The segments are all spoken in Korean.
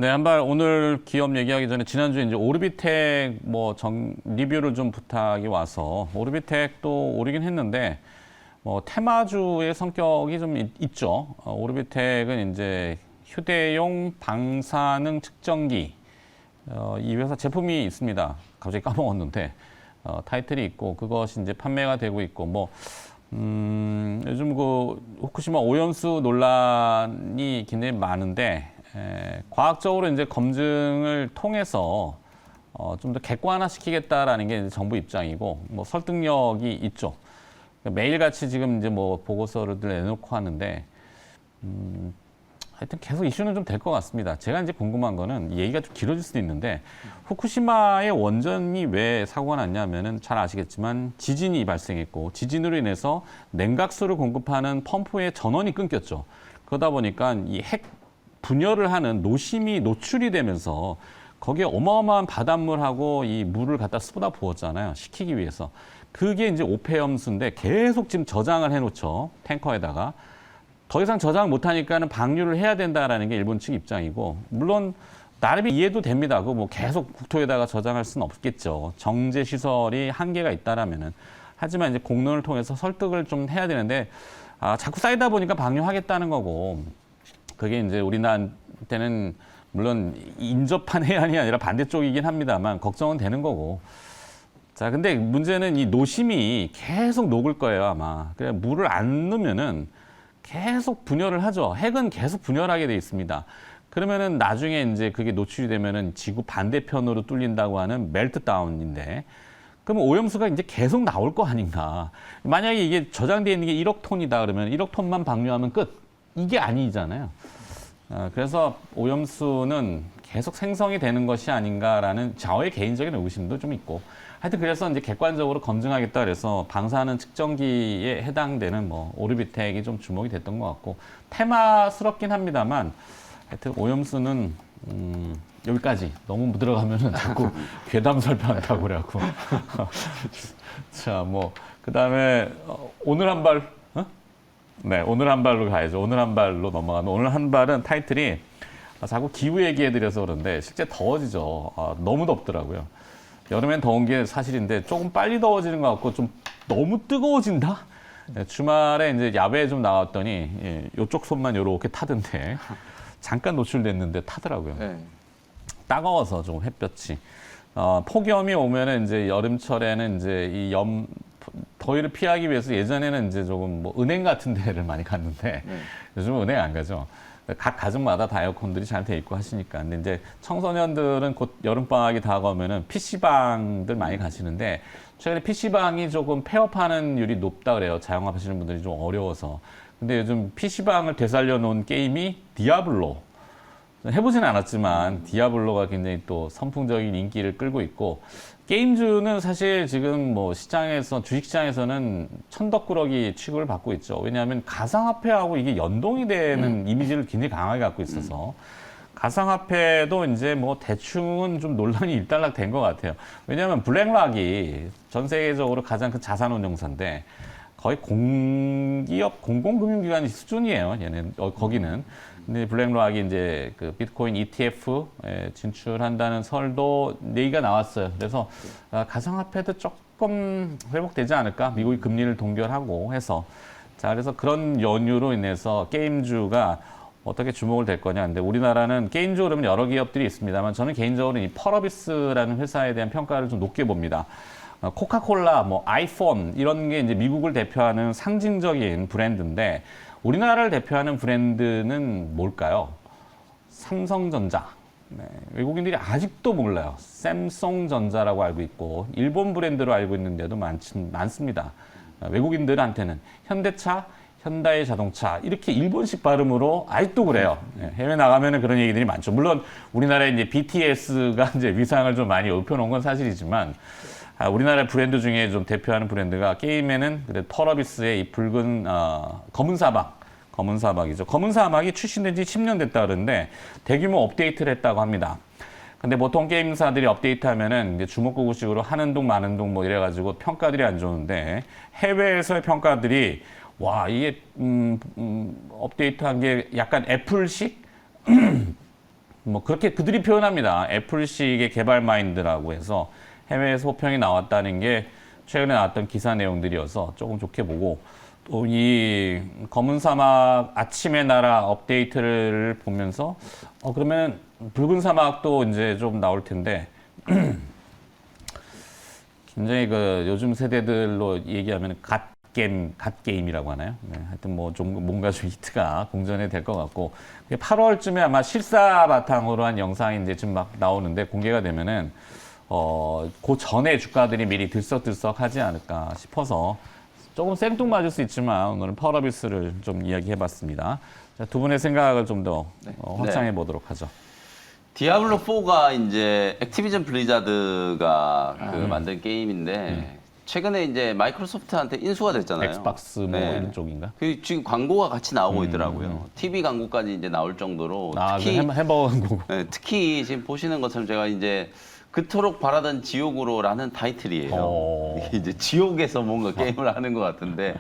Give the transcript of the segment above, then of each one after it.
네, 한발 오늘 기업 얘기하기 전에 지난주에 이제 오르비텍 리뷰를 좀 부탁이 와서 오르비텍도 오르긴 했는데 테마주의 성격이 좀 있죠. 오르비텍은 이제 휴대용 방사능 측정기 이 회사 제품이 있습니다. 갑자기 까먹었는데 타이틀이 있고 그것이 이제 판매가 되고 있고 요즘 그 후쿠시마 오염수 논란이 굉장히 많은데 과학적으로 이제 검증을 통해서 좀 더 객관화시키겠다라는 게 이제 정부 입장이고 설득력이 있죠. 매일같이 지금 이제 보고서를 내놓고 하는데 하여튼 계속 이슈는 좀 될 것 같습니다. 제가 이제 궁금한 거는 얘기가 좀 길어질 수도 있는데 후쿠시마의 원전이 왜 사고가 났냐면은 잘 아시겠지만 지진이 발생했고 지진으로 인해서 냉각수를 공급하는 펌프의 전원이 끊겼죠. 그러다 보니까 이 핵 분열을 하는 노심이 노출이 되면서 거기에 어마어마한 바닷물하고 이 물을 갖다 쏟아 부었잖아요. 식히기 위해서. 그게 이제 오폐염수인데 계속 지금 저장을 해놓죠. 탱커에다가. 더 이상 저장 못하니까는 방류를 해야 된다라는 게 일본 측 입장이고, 물론 나름이 이해도 됩니다. 그 계속 국토에다가 저장할 수는 없겠죠. 정제 시설이 한계가 있다라면은. 하지만 이제 공론을 통해서 설득을 좀 해야 되는데, 자꾸 쌓이다 보니까 방류하겠다는 거고, 그게 이제 우리나라한테는 물론 인접한 해안이 아니라 반대쪽이긴 합니다만 걱정은 되는 거고. 자, 근데 문제는 이 노심이 계속 녹을 거예요, 아마. 그래 물을 안 넣으면은 계속 분열을 하죠. 핵은 계속 분열하게 돼 있습니다. 그러면은 나중에 이제 그게 노출이 되면은 지구 반대편으로 뚫린다고 하는 멜트다운인데, 그러면 오염수가 이제 계속 나올 거 아닌가. 만약에 이게 저장되어 있는 게 1억 톤이다 그러면 1억 톤만 방류하면 끝. 이게 아니잖아요. 그래서 오염수는 계속 생성이 되는 것이 아닌가라는 저의 개인적인 의심도 좀 있고, 하여튼 그래서 이제 객관적으로 검증하겠다 그래서 방사능 측정기에 해당되는 오르비텍이 좀 주목이 됐던 것 같고, 테마스럽긴 합니다만 하여튼 오염수는 여기까지 너무 들어가면은 자꾸 괴담설파한다고 그래갖고 자, 그다음에 오늘 한 발. 네, 오늘 한 발로 가야죠. 오늘 한 발로 넘어가면 오늘 한 발은 타이틀이 자꾸 기후 얘기해드려서 그런데 실제 더워지죠. 너무 덥더라고요. 여름엔 더운 게 사실인데 조금 빨리 더워지는 것 같고 좀 너무 뜨거워진다? 네, 주말에 이제 야외에 좀 나왔더니 이쪽 손만 이렇게 타던데 잠깐 노출됐는데 타더라고요. 네. 따가워서 좀 햇볕이. 폭염이 오면은 이제 여름철에는 이제 더위를 피하기 위해서 예전에는 이제 조금 은행 같은 데를 많이 갔는데 요즘은 은행 안 가죠. 각 가정마다 다 에어컨들이 잘 돼 있고 하시니까. 근데 이제 청소년들은 곧 여름방학이 다가오면은 PC방들 많이 가시는데 최근에 PC방이 조금 폐업하는 율이 높다 그래요. 자영업 하시는 분들이 좀 어려워서. 근데 요즘 PC방을 되살려 놓은 게임이 디아블로. 해보지는 않았지만 디아블로가 굉장히 또 선풍적인 인기를 끌고 있고, 게임주는 사실 지금 시장에서, 주식시장에서는 천덕꾸러기 취급을 받고 있죠. 왜냐하면 가상화폐하고 이게 연동이 되는 이미지를 굉장히 강하게 갖고 있어서 가상화폐도 이제 대충은 좀 논란이 일단락 된 것 같아요. 왜냐하면 블랙락이 전 세계적으로 가장 큰 자산운용사인데 거의 공기업 공공금융기관 수준이에요. 얘는 거기는. 근데 블랙락이 이제 그 비트코인 ETF에 진출한다는 설도 얘기가 나왔어요. 그래서 가상화폐도 조금 회복되지 않을까? 미국이 금리를 동결하고 해서. 자, 그래서 그런 연유로 인해서 게임주가 어떻게 주목을 될 거냐. 근데 우리나라는 게임주 그러면 여러 기업들이 있습니다만 저는 개인적으로 이 펄어비스라는 회사에 대한 평가를 좀 높게 봅니다. 코카콜라, 아이폰 이런 게 이제 미국을 대표하는 상징적인 브랜드인데 우리나라를 대표하는 브랜드는 뭘까요? 삼성전자. 네, 외국인들이 아직도 몰라요. 샘송전자라고 알고 있고 일본 브랜드로 알고 있는데도 많습니다. 외국인들한테는 현대차, 현다이 자동차 이렇게 일본식 발음으로 아직도 그래요. 해외 나가면은 그런 얘기들이 많죠. 물론 우리나라에 이제 BTS가 이제 위상을 좀 많이 높여놓은 건 사실이지만 우리나라 브랜드 중에 좀 대표하는 브랜드가 게임에는 그래 펄어비스의 이 붉은 검은 사막이죠. 검은 사막이 출시된 지 10년 됐다 그러는데 대규모 업데이트를 했다고 합니다. 근데 보통 게임사들이 업데이트하면은 이제 주먹구구식으로 하는 둥 마는 둥 이래가지고 평가들이 안 좋은데 해외에서의 평가들이 와 이게 업데이트한 게 약간 애플식 뭐 그렇게 그들이 표현합니다. 애플식의 개발 마인드라고 해서 해외에서 호평이 나왔다는 게 최근에 나왔던 기사 내용들이어서 조금 좋게 보고 또 이 검은 사막 아침의 나라 업데이트를 보면서 그러면 붉은 사막도 이제 좀 나올 텐데 굉장히 그 요즘 세대들로 얘기하면 갓게임이라고 하나요? 네, 하여튼 뭐 좀 뭔가 좀 히트가 공전이 될 것 같고 8월쯤에 아마 실사 바탕으로 한 영상이 이제 지금 막 나오는데 공개가 되면은 그 전에 주가들이 미리 들썩들썩하지 않을까 싶어서 조금 생뚱맞을 수 있지만 오늘은 파워비스를 좀 이야기해봤습니다. 자, 두 분의 생각을 좀 더 확장해 보도록 하죠. 디아블로 4가 이제 액티비전 블리자드가 그 만든 게임인데 최근에 이제 마이크로소프트한테 인수가 됐잖아요. 엑스박스 뭐 이런 쪽인가? 그 지금 광고가 같이 나오고 있더라고요. TV 광고까지 이제 나올 정도로 특히 햄버거 광고. 네, 특히 지금 보시는 것처럼 제가 이제 그토록 바라던 지옥으로라는 타이틀이에요. 이게 이제 지옥에서 뭔가 게임을 하는 것 같은데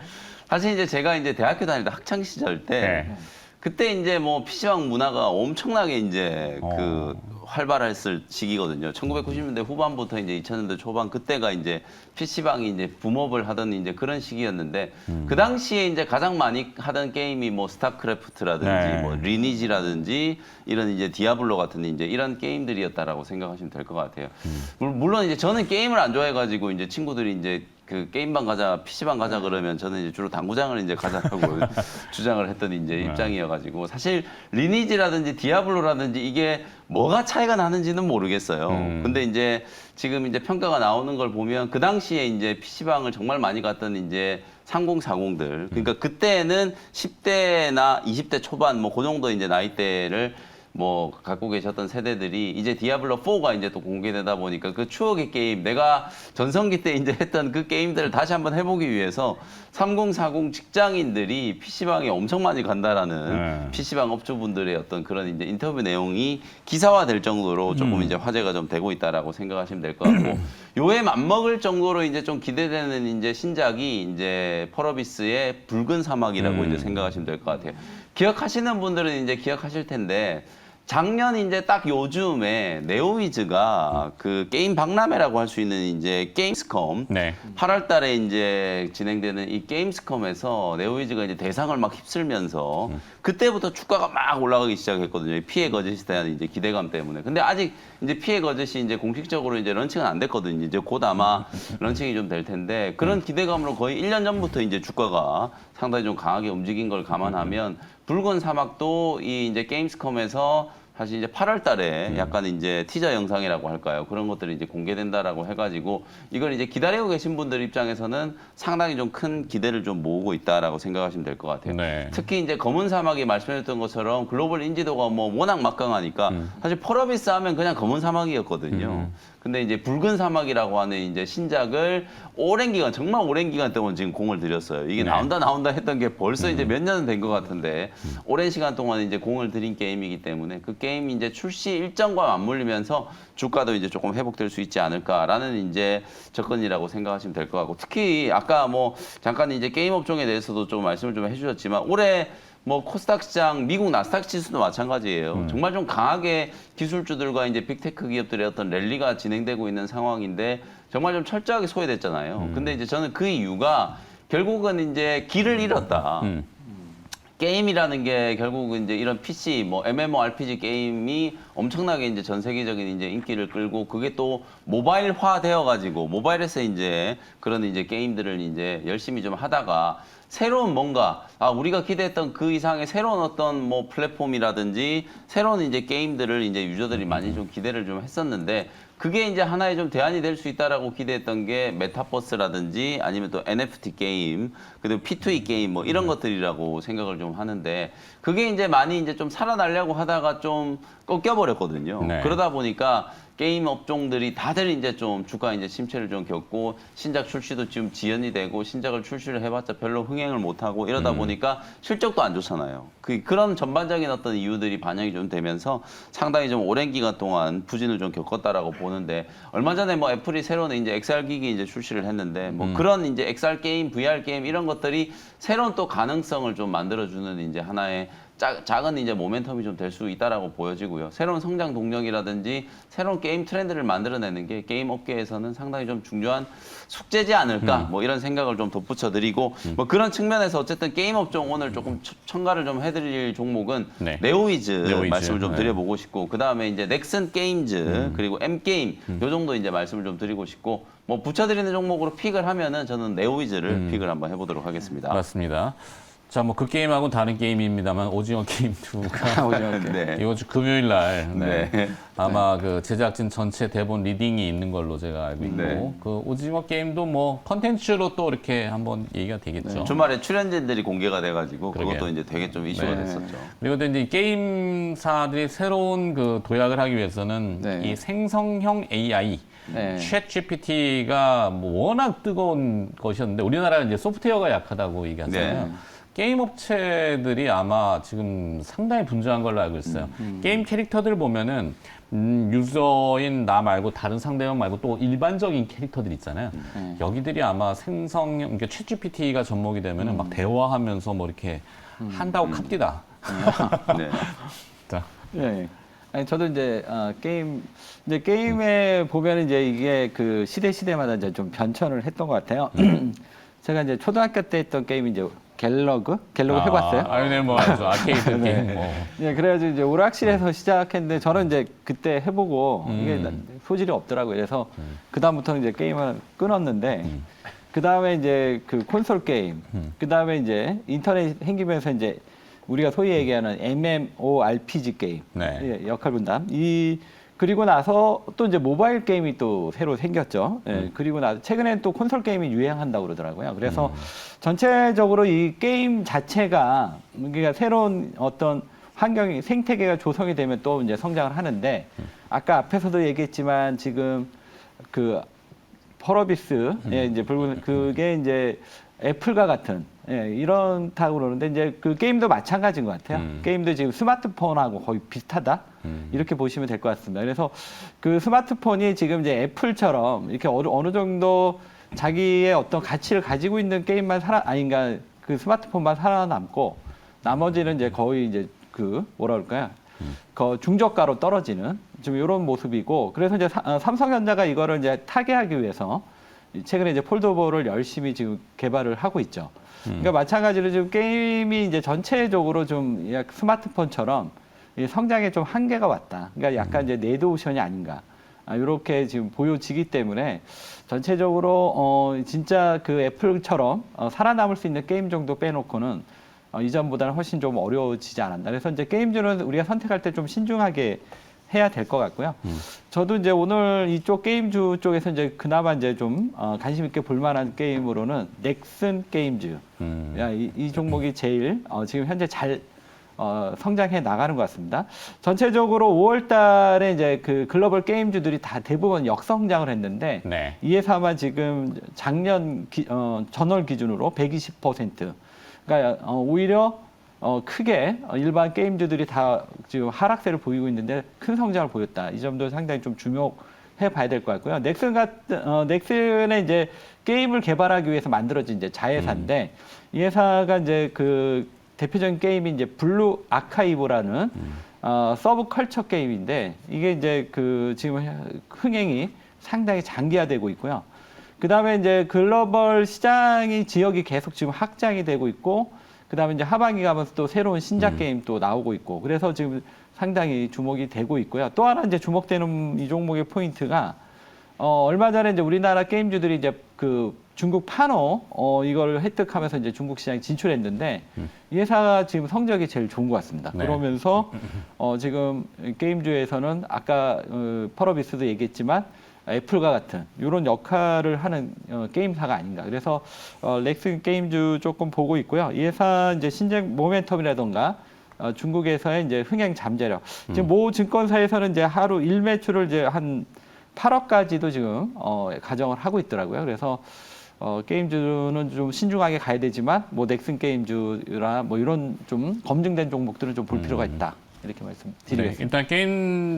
사실 이제 제가 이제 대학교 다닐 때 학창 시절 때 네. 그때 이제 뭐 PC방 문화가 엄청나게 이제 그 활발했을 시기거든요. 1990년대 후반부터 이제 2000년대 초반 그때가 이제 PC방이 이제 붐업을 하던 이제 그런 시기였는데 그 당시에 이제 가장 많이 하던 게임이 뭐 스타크래프트라든지 네. 뭐 리니지라든지 이런 이제 디아블로 같은 이제 이런 게임들이었다라고 생각하시면 될 것 같아요. 물론 이제 저는 게임을 안 좋아해가지고 이제 친구들이 이제 그 게임방 가자, PC방 가자 그러면 저는 이제 주로 당구장을 이제 가자라고 주장을 했던 이제 입장이어가지고 사실 리니지라든지 디아블로라든지 이게 뭐가 차이가 나는지는 모르겠어요. 근데 이제 지금 이제 평가가 나오는 걸 보면 그 당시에 이제 PC방을 정말 많이 갔던 이제 3040들 그러니까 그때는 10대나 20대 초반 뭐 그 정도 이제 나이대를 뭐 갖고 계셨던 세대들이 이제 디아블로 4가 이제 또 공개되다 보니까 그 추억의 게임 내가 전성기 때 이제 했던 그 게임들을 다시 한번 해보기 위해서 3040 직장인들이 PC방에 엄청 많이 간다라는 PC방 업주분들의 어떤 그런 이제 인터뷰 내용이 기사화될 정도로 조금 이제 화제가 좀 되고 있다라고 생각하시면 될 것 같고 요에 맞먹을 정도로 이제 좀 기대되는 이제 신작이 이제 펄어비스의 붉은 사막이라고 이제 생각하시면 될 것 같아요. 기억하시는 분들은 이제 기억하실 텐데 작년 이제 딱 요즘에 네오위즈가 그 게임 박람회라고 할 수 있는 이제 게임스컴 네. 8월 달에 이제 진행되는 이 게임스컴에서 네오위즈가 이제 대상을 막 휩쓸면서 그때부터 주가가 막 올라가기 시작했거든요. 피해 거짓에 대한 이제 기대감 때문에. 근데 아직 이제 피해 거짓이 이제 공식적으로 이제 런칭은 안 됐거든요. 이제 곧 아마 런칭이 좀 될 텐데 그런 기대감으로 거의 1년 전부터 이제 주가가 상당히 좀 강하게 움직인 걸 감안하면 붉은 사막도 이 이제 게임스컴에서 사실 이제 8월 달에 약간 이제 티저 영상이라고 할까요? 그런 것들이 이제 공개된다라고 해가지고 이걸 이제 기다리고 계신 분들 입장에서는 상당히 좀 큰 기대를 좀 모으고 있다라고 생각하시면 될 것 같아요. 네. 특히 이제 검은 사막이 말씀드렸던 것처럼 글로벌 인지도가 뭐 워낙 막강하니까 사실 펄어비스 하면 그냥 검은 사막이었거든요. 근데 이제 붉은 사막이라고 하는 이제 신작을 오랜 기간, 정말 오랜 기간 동안 지금 공을 들였어요. 이게 나온다 했던 게 벌써 이제 몇 년은 된 것 같은데 오랜 시간 동안 이제 공을 들인 게임이기 때문에 그 게임이 이제 출시 일정과 맞물리면서 주가도 이제 조금 회복될 수 있지 않을까라는 이제 접근이라고 생각하시면 될 것 같고 특히 아까 뭐 잠깐 이제 게임 업종에 대해서도 좀 말씀을 좀 해주셨지만 올해 뭐 코스닥 시장, 미국 나스닥 지수도 마찬가지예요. 정말 좀 강하게 기술주들과 이제 빅테크 기업들의 어떤 랠리가 진행되고 있는 상황인데 정말 좀 철저하게 소외됐잖아요. 근데 이제 저는 그 이유가 결국은 이제 길을 잃었다. 게임이라는 게 결국은 이제 이런 PC, 뭐 MMORPG 게임이 엄청나게 이제 전 세계적인 이제 인기를 끌고 그게 또 모바일화 되어가지고 모바일에서 이제 그런 이제 게임들을 이제 열심히 좀 하다가 새로운 뭔가 우리가 기대했던 그 이상의 새로운 어떤 뭐 플랫폼이라든지 새로운 이제 게임들을 이제 유저들이 많이 좀 기대를 좀 했었는데 그게 이제 하나의 좀 대안이 될 수 있다라고 기대했던 게 메타버스라든지 아니면 또 NFT 게임, 그리고 P2E 게임 뭐 이런 것들이라고 생각을 좀 하는데 그게 이제 많이 이제 좀 살아나려고 하다가 좀 꺾여버렸거든요. 네. 그러다 보니까 게임 업종들이 다들 이제 좀 주가 이제 침체를 좀 겪고 신작 출시도 지금 지연이 되고 신작을 출시를 해봤자 별로 흥행을 못하고 이러다 보니까 실적도 안 좋잖아요. 그런 전반적인 어떤 이유들이 반영이 좀 되면서 상당히 좀 오랜 기간 동안 부진을 좀 겪었다라고 보는데 얼마 전에 뭐 애플이 새로운 이제 XR 기기 이제 출시를 했는데 뭐 그런 이제 XR 게임, VR 게임 이런 것들이 새로운 또 가능성을 좀 만들어주는 이제 하나의 작은 이제 모멘텀이 좀 될 수 있다라고 보여지고요. 새로운 성장 동력이라든지 새로운 게임 트렌드를 만들어내는 게 게임 업계에서는 상당히 좀 중요한 숙제지 않을까 뭐 이런 생각을 좀 덧붙여드리고 뭐 그런 측면에서 어쨌든 게임 업종 오늘 조금 첨가를 좀 해드릴 종목은 네. 네오위즈 말씀을 좀 네. 드려보고 싶고 그 다음에 이제 넥슨 게임즈 그리고 M 게임 요 정도 이제 말씀을 좀 드리고 싶고 뭐 붙여드리는 종목으로 픽을 하면은 저는 네오위즈를 픽을 한번 해보도록 하겠습니다. 맞습니다. 자, 뭐 그 게임하고는 다른 게임입니다만 오징어 게임 2가 네. 이번 주 금요일 날 네. 아마 그 제작진 전체 대본 리딩이 있는 걸로 제가 알고 있고 네. 그 오징어 게임도 뭐 컨텐츠로 또 이렇게 한번 얘기가 되겠죠. 주말에 출연진들이 공개가 돼가지고 그것도 그러게요. 이제 되게 좀 이슈가 네. 됐었죠. 그리고 또 이제 게임사들이 새로운 그 도약을 하기 위해서는 네. 이 생성형 AI 네. 챗 GPT가 뭐 워낙 뜨거운 것이었는데 우리나라는 이제 소프트웨어가 약하다고 얘기하잖아요. 네. 게임 업체들이 아마 지금 상당히 분주한 걸로 알고 있어요. 게임 캐릭터들 보면은 유저인 나 말고 다른 상대방 말고 또 일반적인 캐릭터들 있잖아요. 여기들이 아마 생성형, 그러니까 챗 GPT가 접목이 되면은 막 대화하면서 뭐 이렇게 한다고 갑디다. 네. 자, 네. 아니 저도 이제 이제 게임에 보면 이제 이게 그 시대마다 이제 좀 변천을 했던 것 같아요. 제가 이제 초등학교 때 했던 게임이 이제 갤러그 해봤어요. 아니, 뭐 아케이드 게임. 뭐. 네, 그래가지고 이제 오락실에서 시작했는데 저는 이제 그때 해보고 이게 소질이 없더라고요. 그래서 그 다음부터는 이제 게임을 끊었는데 그 다음에 이제 그 콘솔 게임, 그 다음에 이제 인터넷 생기면서 이제 우리가 소위 얘기하는 MMORPG 게임 네. 예, 역할 분담 그리고 나서 또 이제 모바일 게임이 또 새로 생겼죠. 예, 그리고 나서 최근엔 또 콘솔 게임이 유행한다고 그러더라고요. 그래서 전체적으로 이 게임 자체가 그러니까 새로운 어떤 환경이 생태계가 조성이 되면 또 이제 성장을 하는데 아까 앞에서도 얘기했지만 지금 그 펄어비스 예, 이제 그게 이제 애플과 같은 이런다고 그러는데 이제 그 게임도 마찬가지인 것 같아요. 게임도 지금 스마트폰하고 거의 비슷하다 이렇게 보시면 될 것 같습니다. 그래서 그 스마트폰이 지금 이제 애플처럼 이렇게 어느 정도 자기의 어떤 가치를 가지고 있는 게임만 아닌가 그 스마트폰만 살아남고 나머지는 이제 거의 이제 그 뭐라 그럴까요? 그 중저가로 떨어지는 좀 이런 모습이고 그래서 이제 삼성전자가 이거를 이제 타개하기 위해서 최근에 이제 폴더블을 열심히 지금 개발을 하고 있죠. 그러니까 마찬가지로 지금 게임이 이제 전체적으로 좀 스마트폰처럼 성장에 좀 한계가 왔다. 그러니까 약간 이제 레드오션이 아닌가. 이렇게 지금 보여지기 때문에 전체적으로 진짜 그 애플처럼 살아남을 수 있는 게임 정도 빼놓고는 이전보다는 훨씬 좀 어려워지지 않았나. 그래서 이제 게임주는 우리가 선택할 때 좀 신중하게 해야 될 것 같고요. 저도 이제 오늘 이쪽 게임주 쪽에서 이제 그나마 이제 좀 관심 있게 볼만한 게임으로는 넥슨 게임즈. 이 종목이 제일 지금 현재 잘 성장해 나가는 것 같습니다. 전체적으로 5월 달에 이제 그 글로벌 게임주들이 다 대부분 역성장을 했는데 네. 이 회사만 지금 작년 전월 기준으로 120%. 그러니까 오히려 크게 일반 게임주들이 다 지금 하락세를 보이고 있는데 큰 성장을 보였다. 이 점도 상당히 좀 주목해 봐야 될 것 같고요. 넥슨의 이제 게임을 개발하기 위해서 만들어진 이제 자회사인데 이 회사가 이제 그 대표적인 게임이 이제 블루 아카이브라는 서브컬처 게임인데 이게 이제 그 지금 흥행이 상당히 장기화되고 있고요. 그 다음에 이제 글로벌 시장이 지역이 계속 지금 확장이 되고 있고 그 다음에 이제 하반기 가면서 또 새로운 신작 게임 또 나오고 있고 그래서 지금 상당히 주목이 되고 있고요. 또 하나 이제 주목되는 이 종목의 포인트가 얼마 전에 이제 우리나라 게임주들이 이제 그 중국 파노 이걸 획득하면서 이제 중국 시장에 진출했는데 이 회사가 지금 성적이 제일 좋은 것 같습니다. 네. 그러면서 지금 게임주에서는 아까 펄어비스도 얘기했지만 애플과 같은 이런 역할을 하는 게임사가 아닌가. 그래서 넥슨 게임주 조금 보고 있고요. 이 회사 이제 신작 모멘텀이라던가 중국에서의 이제 흥행 잠재력. 지금 모 증권사에서는 이제 하루 일매출을 이제 한 8억까지도 지금 가정을 하고 있더라고요. 그래서 게임주는 좀 신중하게 가야 되지만 뭐 넥슨 게임주라 뭐 이런 좀 검증된 종목들은 좀 볼 필요가 있다. 이렇게 말씀드리겠습니다. 네, 일단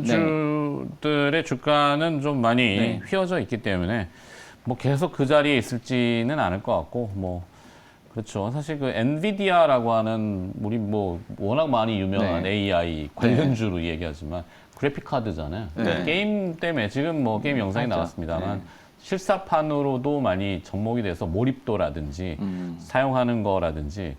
게임주들의 주가는 좀 많이 휘어져 있기 때문에 뭐 계속 그 자리에 있을지는 않을 것 같고 뭐 그렇죠. 사실 그 엔비디아라고 하는 우리 뭐 워낙 많이 유명한 네. AI 관련주로 얘기하지만 그래픽 카드잖아요. 네. 게임 때문에 지금 뭐 게임 영상이 맞죠. 나왔습니다만 실사판으로도 많이 접목이 돼서 몰입도라든지 사용하는 거라든지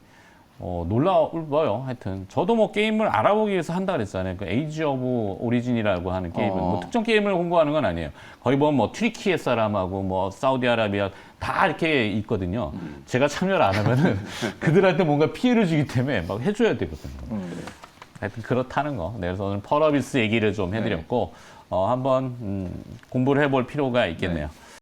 놀라워요. 하여튼 저도 뭐 게임을 알아보기 위해서 한다 그랬잖아요. 그 에이지 오브 오리진이라고 하는 게임은 뭐 특정 게임을 홍보하는 건 아니에요. 거기 보면 뭐 튀르키예 사람하고 뭐 사우디아라비아 다 이렇게 있거든요. 제가 참여를 안 하면은 그들한테 뭔가 피해를 주기 때문에 막 해줘야 되거든요. 하여튼 그렇다는 거. 네, 그래서 오늘 펄어비스 얘기를 좀 해드렸고 한번 공부를 해볼 필요가 있겠네요.